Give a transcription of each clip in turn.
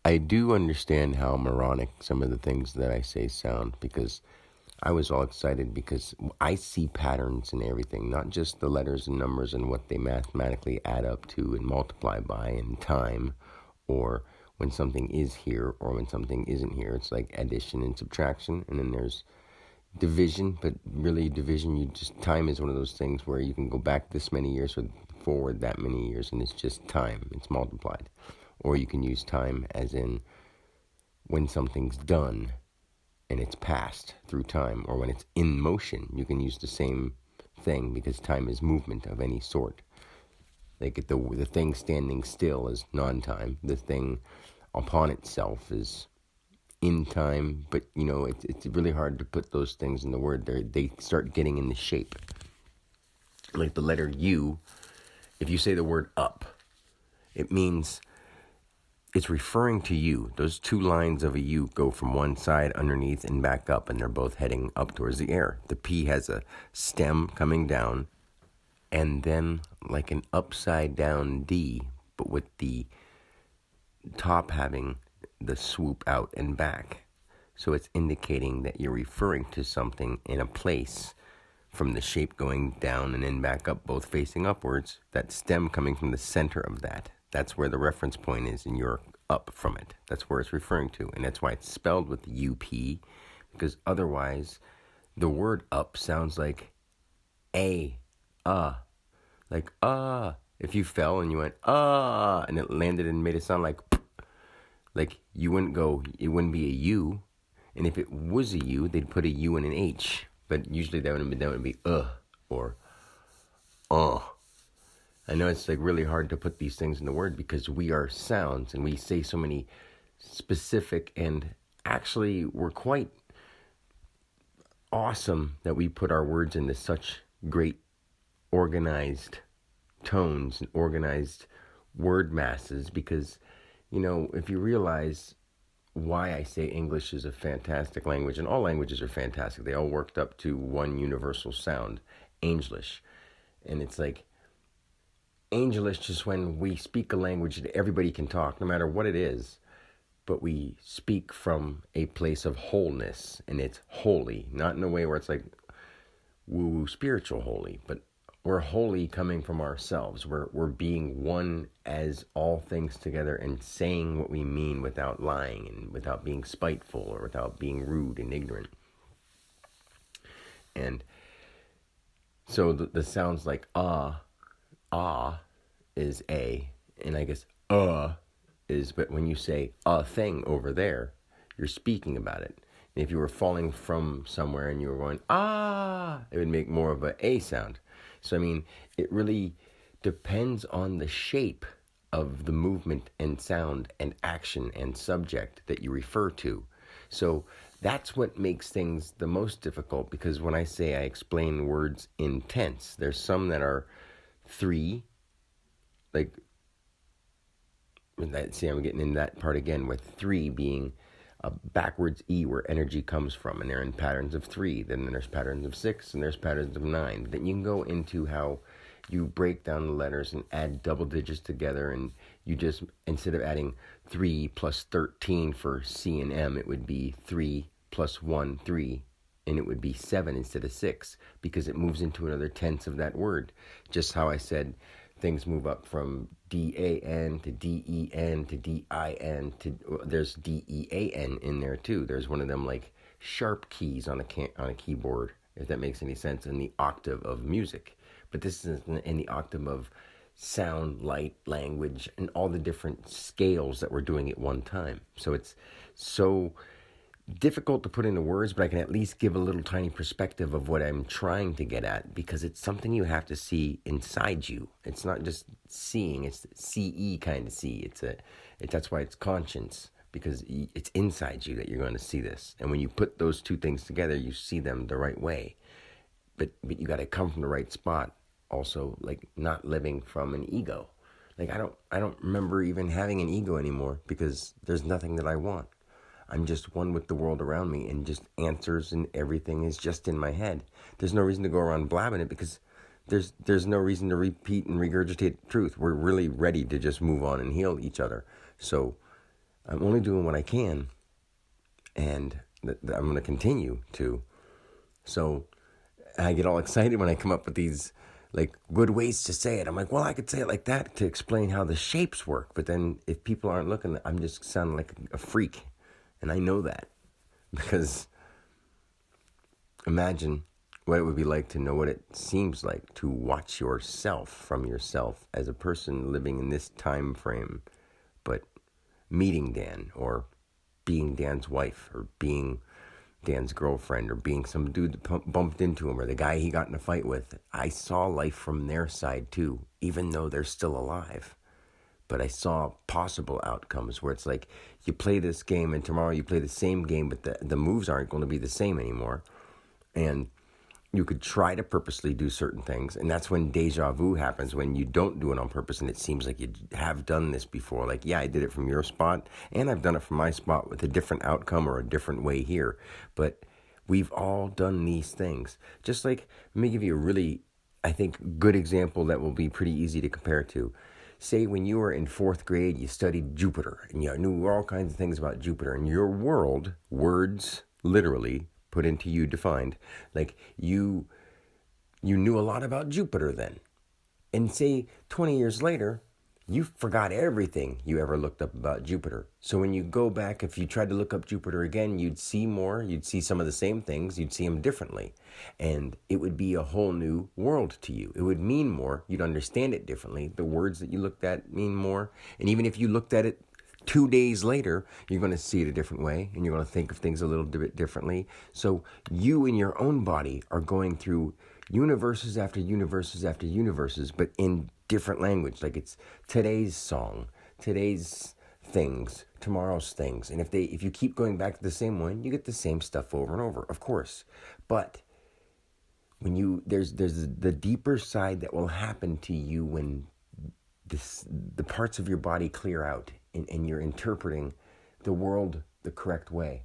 I do understand how moronic some of the things that I say sound because I was all excited because I see patterns in everything, not just the letters and numbers and what they mathematically add up to and multiply by in time, or when something is here or when something isn't here. It's like addition and subtraction, and then there's division, but really division, time is one of those things where you can go back this many years or forward that many years, and it's just time, it's multiplied. Or you can use time as in when something's done and it's passed through time, or when it's in motion, you can use the same thing because time is movement of any sort. Like the thing standing still is non-time. The thing upon itself is in time, but it's really hard to put those things in the word. They start getting in the shape. Like the letter U, if you say the word up, it means it's referring to you. Those two lines of a U go from one side underneath and back up, and they're both heading up towards the air. The P has a stem coming down, and then like an upside down D, but with the top having the swoop out and back. So it's indicating that you're referring to something in a place from the shape going down and then back up, both facing upwards, that stem coming from the center of that. That's where the reference point is, and you're up from it. That's where it's referring to, and that's why it's spelled with UP, because otherwise the word up sounds like like if you fell and you went and it landed and made it sound like you wouldn't go, it wouldn't be a U, and if it was a U, they'd put a U and an H, but usually that would be or I know it's like really hard to put these things in the word because we are sounds and we say so many specific, and actually we're quite awesome that we put our words into such great organized tones and organized word masses, because if you realize why I say English is a fantastic language, and all languages are fantastic, they all worked up to one universal sound, Angelish. And it's like Angelish just when we speak a language that everybody can talk, no matter what it is, but we speak from a place of wholeness, and it's holy, not in a way where it's like woo-woo spiritual holy, but we're holy coming from ourselves. We're being one as all things together and saying what we mean without lying and without being spiteful or without being rude and ignorant. And so the sounds like is a, and I guess is, but when you say a thing over there, you're speaking about it. And if you were falling from somewhere and you were going it would make more of a sound. So I mean, it really depends on the shape of the movement and sound and action and subject that you refer to. So that's what makes things the most difficult, because when I say I explain words in tense, there's some that are 3, like, see, I'm getting in that part again, with 3 being a backwards E where energy comes from, and they're in patterns of 3. Then there's patterns of 6, and there's patterns of 9. Then you can go into how you break down the letters and add double digits together, and you just, instead of adding 3 plus 13 for C and M, it would be 3 plus 1, 3, and it would be 7 instead of 6, because it moves into another tense of that word. Just how I said things move up from D-A-N to D-E-N to D-I-N to, there's D-E-A-N in there too. There's one of them like sharp keys on a keyboard, if that makes any sense, in the octave of music. But this is in the octave of sound, light, language, and all the different scales that we're doing at one time. So it's so difficult to put into words, but I can at least give a little tiny perspective of what I'm trying to get at, because it's something you have to see inside you. It's not just seeing, it's CE kind of see. That's why it's conscience, because it's inside you that you're going to see this. And when you put those two things together, you see them the right way. But you got to come from the right spot. Also, like not living from an ego. Like I don't remember even having an ego anymore, because there's nothing that I want. I'm just one with the world around me, and just answers and everything is just in my head. There's no reason to go around blabbing it, because there's no reason to repeat and regurgitate truth. We're really ready to just move on and heal each other. So I'm only doing what I can, and I'm going to continue to. So I get all excited when I come up with these like good ways to say it. I'm like, well, I could say it like that to explain how the shapes work. But then if people aren't looking, I'm just sounding like a freak. And I know that because imagine what it would be like to know what it seems like to watch yourself from yourself as a person living in this time frame, but meeting Dan or being Dan's wife or being Dan's girlfriend or being some dude that bumped into him or the guy he got in a fight with. I saw life from their side too, even though they're still alive. But I saw possible outcomes where it's like you play this game and tomorrow you play the same game, but the moves aren't going to be the same anymore. And you could try to purposely do certain things, and that's when deja vu happens, when you don't do it on purpose and it seems like you have done this before. Like, yeah, I did it from your spot and I've done it from my spot with a different outcome or a different way here, but we've all done these things. Just like, let me give you a really, I think, good example that will be pretty easy to compare to. Say when you were in fourth grade, you studied Jupiter and you knew all kinds of things about Jupiter, and your world, words literally put into you defined, like you knew a lot about Jupiter then. And say 20 years later, you forgot everything you ever looked up about Jupiter. So when you go back, if you tried to look up Jupiter again, you'd see more, you'd see some of the same things, you'd see them differently. And it would be a whole new world to you. It would mean more, you'd understand it differently. The words that you looked at mean more. And even if you looked at it 2 days later, you're going to see it a different way and you're going to think of things a little bit differently. So you in your own body are going through universes after universes after universes, but in different language. Like it's today's song, today's things, tomorrow's things. And if you keep going back to the same one, you get the same stuff over and over, of course. But when there's the deeper side that will happen to you when the parts of your body clear out and you're interpreting the world the correct way.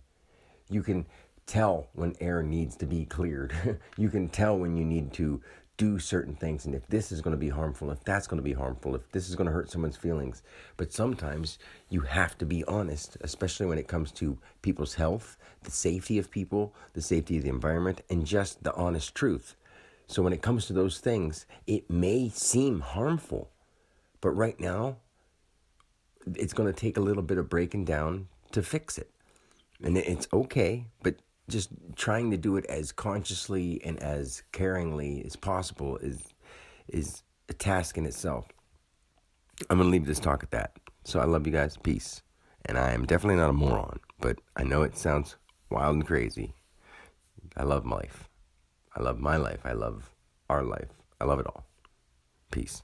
You can tell when air needs to be cleared. You can tell when you need to do certain things, and if this is going to be harmful, if that's going to be harmful, if this is going to hurt someone's feelings. But sometimes you have to be honest, especially when it comes to people's health, the safety of people, the safety of the environment, and just the honest truth. So when it comes to those things, it may seem harmful, but right now, it's going to take a little bit of breaking down to fix it. And it's okay, but just trying to do it as consciously and as caringly as possible is a task in itself. I'm going to leave this talk at that. So I love you guys. Peace. And I am definitely not a moron, but I know it sounds wild and crazy. I love life. I love my life. I love our life. I love it all. Peace.